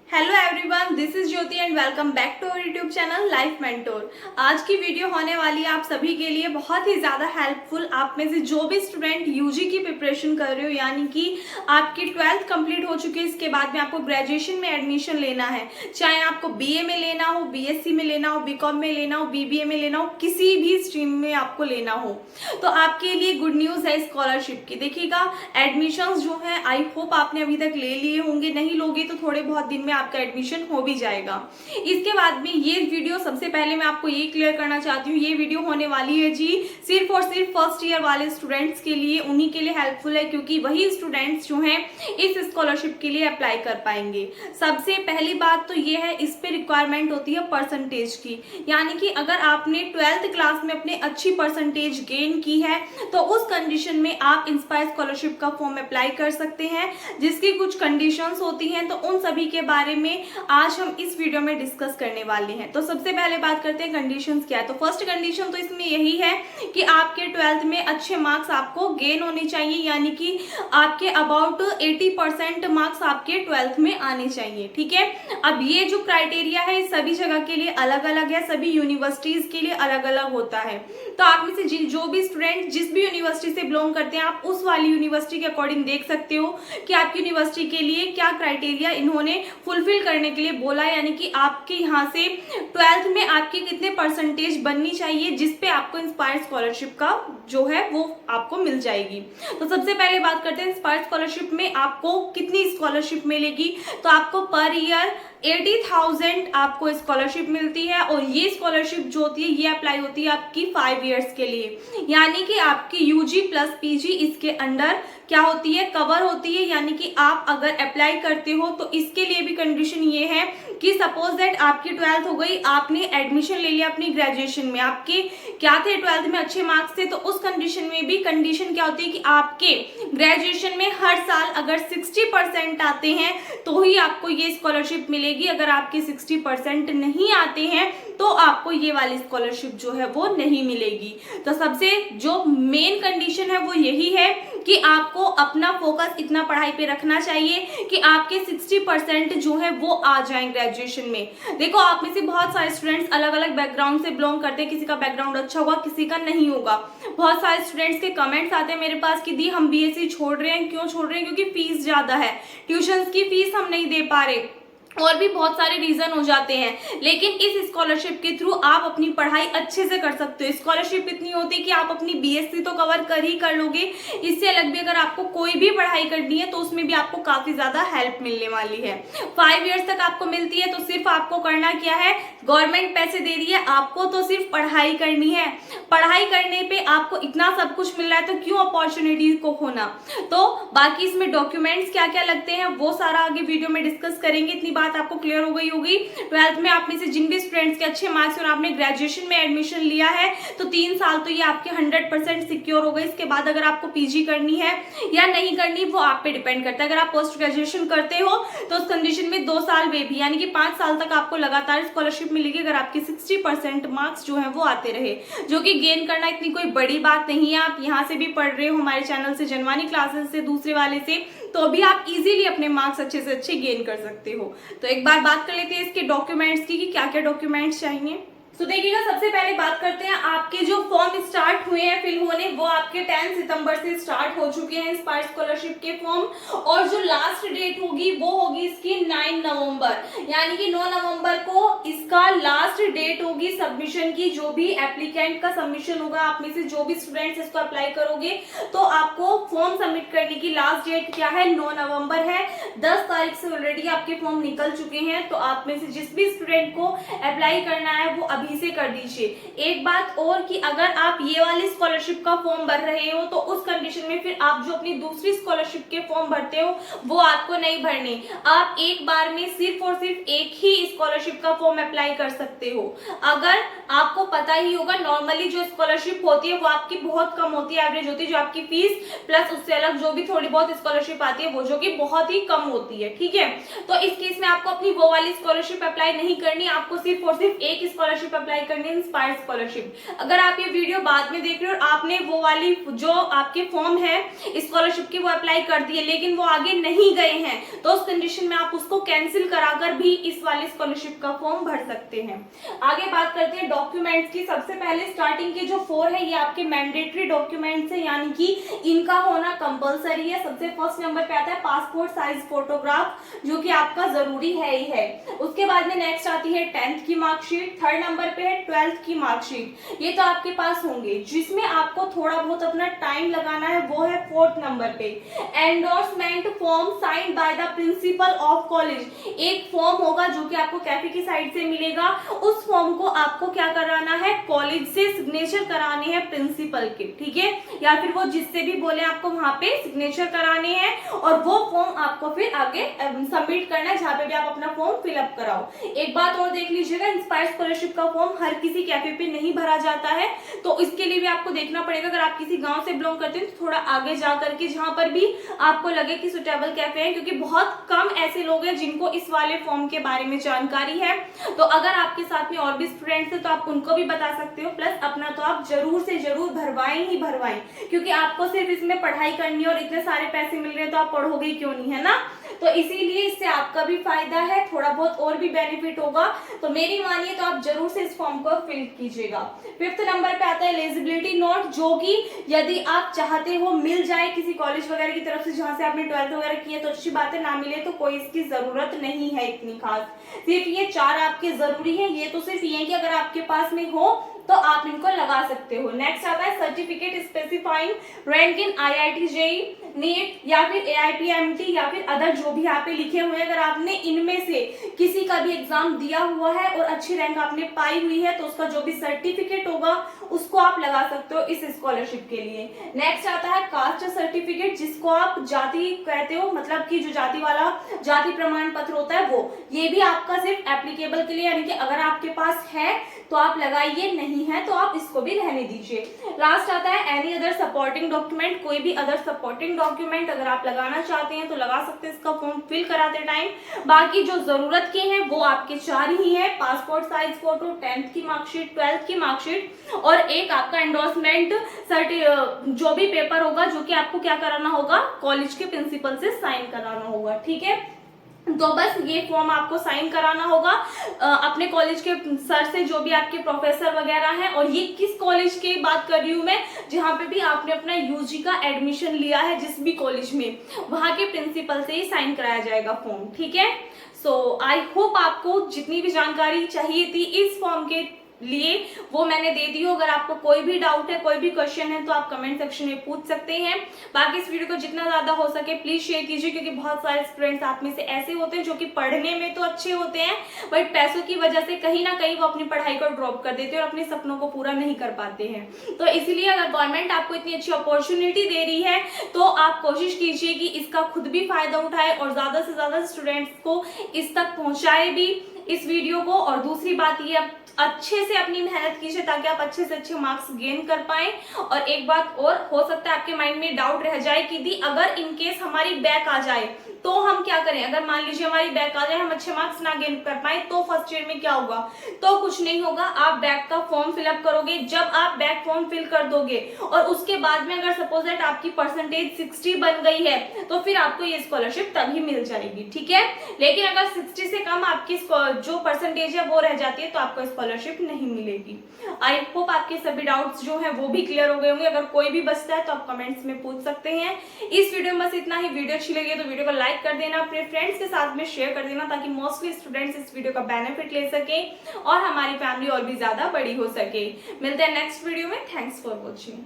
Hello everyone, this is Jyoti and welcome back to our YouTube channel life mentor. आज की video होने वाली है आप सभी के लिए बहुत ही ज़्यादा हेल्पफुल। आप में से जो भी स्टूडेंट यूजी की प्रिपरेशन कर रहे हो, यानी कि आपकी 12th कंप्लीट हो चुकी है, इसके बाद में आपको ग्रेजुएशन में एडमिशन लेना है, चाहे आपको बीए में लेना हो, बीएससी में लेना हो, बीकॉम में लेना हो, बीबीए में लेना हो, किसी भी स्ट्रीम में आपको लेना हो, तो आपके लिए गुड न्यूज़ है स्कॉलरशिप की। देखिएगा, एडमिशन्स जो है आई होप आपने अभी तक ले लिए होंगे, नहीं लोगे तो थोड़े बहुत दिन में आपका एडमिशन हो भी जाएगा। इसके बाद में ये वीडियो सबसे पहले मैं आपको ये क्लियर करना चाहती हूँ, ये वीडियो होने वाली है जी सिर्फ और सिर्फ फर्स्ट ईयर वाले स्टूडेंट्स के लिए, उन्हीं के लिए हेल्पफुल है, क्योंकि वही स्टूडेंट्स जो हैं इस स्कॉलरशिप के लिए अप्लाई कर पाएंगे। सबसे पहली बात तो ये है, इस पे रिक्वायरमेंट होती है परसेंटेज की, यानी कि अगर आपने 12th क्लास में अपने अच्छी परसेंटेज गेन की है तो उस कंडीशन में आप इंस्पायर स्कॉलरशिप का फॉर्म अप्लाई कर सकते हैं, जिसकी कुछ कंडीशंस होती हैं, तो उन सभी के बारे में आज हम इस वीडियो में डिस्कस करने वाले हैं। तो सबसे पहले बात करते हैं कंडीशंस क्या है। तो फर्स्ट कंडीशन तो इसमें यही है कि आपके 12th में अच्छे मार्क्स आपको गेन होने चाहिए, यानी कि आपके अबाउट 80% मार्क्स आपके 12th में आने चाहिए। ठीक है, अब ये जो क्राइटेरिया है सभी जगह के लिए अलग अलग है, सभी यूनिवर्सिटीज के लिए अलग अलग होता है। तो आप में से जो भी स्टूडेंट जिस भी यूनिवर्सिटी से बिलोंग करते हैं, आप उस वाली यूनिवर्सिटी के अकॉर्डिंग देख सकते हो कि आपकी यूनिवर्सिटी के लिए क्या क्राइटेरिया इन्होंने फुलफिल करने के लिए बोला है, यानी कि आपके यहाँ से 12th में आपकी कितने परसेंटेज बननी चाहिए जिसपे आपको इंस्पायर स्कॉलरशिप का जो है वो आपको मिल जाएगी। तो सबसे पहले बात करते हैं इंस्पायर स्कॉलरशिप में आपको कितनी स्कॉलरशिप मिलेगी। तो आपको पर ईयर 80,000 आपको स्कॉलरशिप मिलती है, और ये स्कॉलरशिप जो होती है ये अप्लाई होती है आपकी 5 इयर्स के लिए, यानी कि आपकी यूजी प्लस पीजी इसके अंडर क्या होती है, कवर होती है। यानी कि आप अगर अप्लाई करते हो तो इसके लिए भी कंडीशन ये है कि सपोज दैट आपकी 12th हो गई, आपने एडमिशन ले लिया अपनी ग्रेजुएशन में, आपके क्या थे 12th में अच्छे मार्क्स थे, तो उस कंडीशन में भी कंडीशन क्या होती है कि आपके ग्रेजुएशन में हर साल अगर 60% आते हैं तो ही आपको ये स्कॉलरशिप मिलेगी। अगर आपके 60% नहीं आते हैं तो आपको ये वाली स्कॉलरशिप जो है वो नहीं मिलेगी। तो सबसे जो मेन कंडीशन है वो यही है कि आपको अपना फोकस इतना पढ़ाई पे रखना चाहिए कि आपके 60% जो है वो आ जाएं ग्रेजुएशन में। देखो, आप में से बहुत सारे स्टूडेंट्स अलग अलग बैकग्राउंड से बिलोंग करते हैं, किसी का बैकग्राउंड अच्छा होगा, किसी का नहीं होगा। बहुत सारे स्टूडेंट्स के कमेंट्स आते हैं मेरे पास कि दी हम बीएससी छोड़ रहे हैं, क्यों छोड़ रहे हैं, क्योंकि फीस ज्यादा है, ट्यूशन की फीस हम नहीं दे पा रहे, और भी बहुत सारे रीजन हो जाते हैं। लेकिन इस स्कॉलरशिप के थ्रू आप अपनी पढ़ाई अच्छे से कर सकते हो। स्कॉलरशिप इतनी होती है कि आप अपनी बीएससी तो कवर कर लोगे, इससे अलग भी अगर आपको कोई भी पढ़ाई करनी है तो उसमें भी आपको काफी ज्यादा हेल्प मिलने वाली है। 5 इयर्स तक आपको मिलती है, तो सिर्फ आपको करना क्या है, गवर्नमेंट पैसे दे रही है, आपको तो सिर्फ पढ़ाई करनी है। पढ़ाई करने पे आपको इतना सब कुछ मिल रहा है तो क्यों अपॉर्चुनिटी को खोना। तो बाकी इसमें डॉक्यूमेंट्स क्या क्या लगते हैं वो सारा आगे वीडियो में डिस्कस करेंगे। इतनी बात आपको क्लियर हो गई होगी। 12th में आप में से जिन भी स्टूडेंट्स के अच्छे मार्क्स और आपने ग्रेजुएशन में एडमिशन लिया है तो 3 साल तो ये आपके 100% सिक्योर हो गए। इसके बाद अगर आपको पीजी करनी है या नहीं करनी वो आप पे डिपेंड करता है। अगर आप पोस्ट ग्रेजुएशन करते हो तो उस कंडीशन में 2 साल वे भी, यानी कि 5 साल तक आपको लगातार स्कॉलरशिप मिलेगी अगर आपके 60% मार्क्स जो है वो आते रहे, जो कि गेन करना इतनी कोई बड़ी बात नहीं है। आप यहाँ से भी पढ़ रहे हो हमारे चैनल से, जनवानी क्लासेस से, दूसरे वाले से, तो भी आप इजीली अपने मार्क्स अच्छे से अच्छे गेन कर सकते हो। तो एक बार बात कर लेते हैं इसके डॉक्यूमेंट्स की कि क्या क्या डॉक्यूमेंट्स चाहिए। तो देखिएगा, सबसे पहले बात करते हैं आपके जो फॉर्म स्टार्ट हुए हैं फिल होने, वो आपके 10 सितंबर से स्टार्ट हो चुके हैं इंस्पायर स्कॉलरशिप के फॉर्म, और जो लास्ट डेट होगी वो होगी इसकी 9 नवंबर, यानी कि 9 नवंबर को इसका लास्ट डेट होगी सबमिशन की। जो भी एप्लीकेंट का सबमिशन होगा, आप में से जो भी स्टूडेंट्स इसको अप्लाई करोगे, तो आपको फॉर्म सबमिट करने की लास्ट डेट क्या है, 9 नवंबर है। 10 तारीख से ऑलरेडी आपके फॉर्म निकल चुके हैं, तो आप में से जिस भी स्टूडेंट को अप्लाई करना है वो अभी से कर दीजिए। एक बात और कि अगर आप ये वाली स्कॉलरशिप का फॉर्म भर रहे हो तो उस कंडीशन में फिर आप जो अपनी दूसरी स्कॉलरशिप के फॉर्म भरते हो वो आपको नहीं भरने। आप एक बार में सिर्फ और सिर्फ एक ही स्कॉलरशिप का फॉर्म अप्लाई कर सकते हो। अगर आपको पता ही होगा, नॉर्मली जो स्कॉलरशिप होती है वो आपकी बहुत कम होती है, एवरेज होती है, जो आपकी फीस प्लस उससे अलग जो भी थोड़ी बहुत स्कॉलरशिप आती है वो जो कि बहुत ही कम होती है। ठीक है, तो इस केस में आपको अपनी वो वाली स्कॉलरशिप अप्लाई नहीं करनी, आपको सिर्फ और सिर्फ एक स्कॉलरशिप अप्लाई करनी है, इंस्पायर स्कॉलरशिप। अगर आप ये वीडियो बाद में देख रहे हो और आपने वो वाली जो आपके फॉर्म है स्कॉलरशिप की वो अप्लाई कर दिए लेकिन वो आगे नहीं गए हैं, तो उस कंडीशन में आप उसको कैंसिल कराकर भी इस वाली स्कॉलरशिप का फॉर्म भर सकते हैं। आगे बात करते हैं डॉक्यूमेंट्स की। सबसे पहले स्टार्टिंग के जो 4 है ये आपके मैंडेटरी डॉक्यूमेंट्स है, यानी कि इनका होना कंपलसरी है। सबसे फर्स्ट नंबर पे आता है पासपोर्ट साइज फोटोग्राफ, जो कि आपका जरूरी है ही है। उसके बाद में नेक्स्ट आती है 10th की मार्कशीट, थर्ड नंबर पे है 12th की मार्कशीट, ये तो आपके पास होंगे। जिसमें आपको थोड़ा बहुत अपना टाइम लगाना है वो है 4th नंबर पे endorsement form signed by the principle of college. एक फॉर्म होगा जो कि आपको कैफे की साइड से मिलेगा, उस फॉर्म को आपको क्या कराना है, कॉलेज से सिग्नेचर कराने हैं प्रिंसिपल के, ठीक है, या फिर वो जिससे भी बोले आपको वहां पे सिग्नेचर कराने हैं और वो फॉर्म आपको फिर आगे सबमिट करना है जहाँ पे भी आप अपना फॉर्म फिलअप कराओ। एक बात और देख लीजिएगा, इंस्पायर स्कॉलरशिप का फॉर्म हर किसी कैफे पे नहीं भरा जाता है, तो इसके लिए भी आपको देखना पड़ेगा। अगर आप किसी गांव से बिलोंग करते हैं तो थोड़ा आगे जा करके जहां पर भी आपको लगे कि सुटेबल कैफे है, क्योंकि बहुत कम ऐसे लोग हैं जिनको इस वाले फॉर्म के बारे में जानकारी है। तो अगर आपके साथ में और भी स्टूडेंट्स हैं तो आप उनको भी बता सकते हो, प्लस अपना तो आप जरूर से जरूर भरवाएं ही भरवाएं, क्योंकि आपको सिर्फ इसमें पढ़ाई करनी है और इतने सारे पैसे मिल रहे हैं तो आप पढ़ोगे क्यों नहीं, है ना। तो इसीलिए इससे आपका भी फायदा है, थोड़ा बहुत और भी बेनिफिट होगा, तो मेरी मानिए तो आप जरूर से इस फॉर्म को फिल कीजिएगा। 5th नंबर पे आता है एलिजिबिलिटी नोट, जो कि यदि आप चाहते हो मिल जाए किसी कॉलेज वगैरह की तरफ से जहां से आपने 12th वगैरह की है तो अच्छी बात है, ना मिले तो कोई इसकी जरूरत नहीं है इतनी खास। सिर्फ ये 4 आपके जरूरी है, ये तो सिर्फ ये है कि अगर आपके पास में हो तो आप इनको लगा सकते हो। नेक्स्ट आता है certificate specifying rank in IIT JEE NEET या फिर AIPMT या फिर अदर जो भी यहाँ पे लिखे हुए हैं, अगर आपने इनमें से किसी का भी एग्जाम दिया हुआ है और अच्छी रैंक आपने पाई हुई है तो उसका जो भी सर्टिफिकेट होगा उसको आप लगा सकते हो इस स्कॉलरशिप के लिए। नेक्स्ट आता है कास्ट सर्टिफिकेट, जिसको आप जाति कहते हो, मतलब कि जो जाति वाला जाति प्रमाण पत्र होता है वो, ये भी आपका सिर्फ एप्लीकेबल के लिए, यानी कि अगर आपके पास है तो आप लगाइए, नहीं है तो आप इसको भी रहने दीजिए। लास्ट आता है एनी अदर सपोर्टिंग डॉक्यूमेंट, कोई भी अदर सपोर्टिंग डॉक्यूमेंट अगर आप लगाना चाहते हैं तो लगा सकते हैं इसका फॉर्म फिल कराते टाइम। बाकी जो जरूरत के हैं वो आपके 4 ही है, पासपोर्ट साइज फोटो, 10th की मार्कशीट, 12th की मार्कशीट और एक आपका एंडोर्समेंट जो भी पेपर होगा जो कि आपको क्या कराना होगा, कॉलेज के प्रिंसिपल से साइन कराना होगा, ठीक है। तो बस ये फॉर्म आपको साइन कराना होगा अपने कॉलेज के सर से, जो भी आपके प्रोफेसर वगैरह हैं। और ये किस कॉलेज की बात कर रही हूँ मैं, जहाँ पे भी आपने अपना यूजी का एडमिशन लिया है जिस भी कॉलेज में, वहाँ के प्रिंसिपल से ही साइन कराया जाएगा फॉर्म, ठीक है। सो आई होप आपको जितनी भी जानकारी चाहिए थी इस फॉर्म के लिए वो मैंने दे दी हो। अगर आपको कोई भी डाउट है, कोई भी क्वेश्चन है तो आप कमेंट सेक्शन में पूछ सकते हैं। बाकी इस वीडियो को जितना ज्यादा हो सके प्लीज शेयर कीजिए, क्योंकि बहुत सारे स्टूडेंट्स आप में से ऐसे होते हैं जो कि पढ़ने में तो अच्छे होते हैं बट पैसों की वजह से कहीं ना कहीं वो अपनी पढ़ाई को ड्रॉप कर देते हैं और अपने सपनों को पूरा नहीं कर पाते हैं। तो इसलिए अगर गवर्नमेंट आपको इतनी अच्छी अपॉर्चुनिटी दे रही है तो आप कोशिश कीजिए कि इसका खुद भी फायदा उठाए और ज्यादा से ज्यादा स्टूडेंट्स को इस तक पहुंचाए भी इस वीडियो को। और दूसरी बात ये, अच्छे से अपनी मेहनत कीजिए ताकि आप अच्छे से अच्छे मार्क्स गेन कर पाएं। और एक बात और, हो सकता है आपके माइंड में डाउट रह जाए कि दी अगर इन केस हमारी बैक आ जाए तो हम क्या करें, अगर मान लीजिए हमारी बैक आ जाए, हम अच्छे मार्क्स ना गेन कर पाए तो फर्स्ट ईयर में क्या होगा। तो कुछ नहीं होगा, आप बैक का फॉर्म फिलअप करोगे। जब आप बैक फॉर्म फिल कर दोगे और उसके बाद में अगर सपोज दैट आपकी परसेंटेज 60 बन गई है तो फिर आपको ये स्कॉलरशिप तभी मिल जाएगी, ठीक है। लेकिन अगर 60 से कम आपकी जो परसेंटेज है वो रह जाती है तो आपको स्कॉलरशिप नहीं मिलेगी। आई होप आपके सभी डाउट्स जो है वो भी क्लियर हो गए होंगे। अगर कोई भी बचता है तो आप कमेंट्स में पूछ सकते हैं। इस वीडियो में बस इतना ही। वीडियो अच्छी लगी तो वीडियो को लाइक कर देना, अपने फ्रेंड्स के साथ में शेयर कर देना ताकि मोस्टली स्टूडेंट्स इस वीडियो का बेनिफिट ले सके और हमारी फैमिली और भी ज्यादा बड़ी हो सके। मिलते हैं नेक्स्ट वीडियो में। Thanks for watching.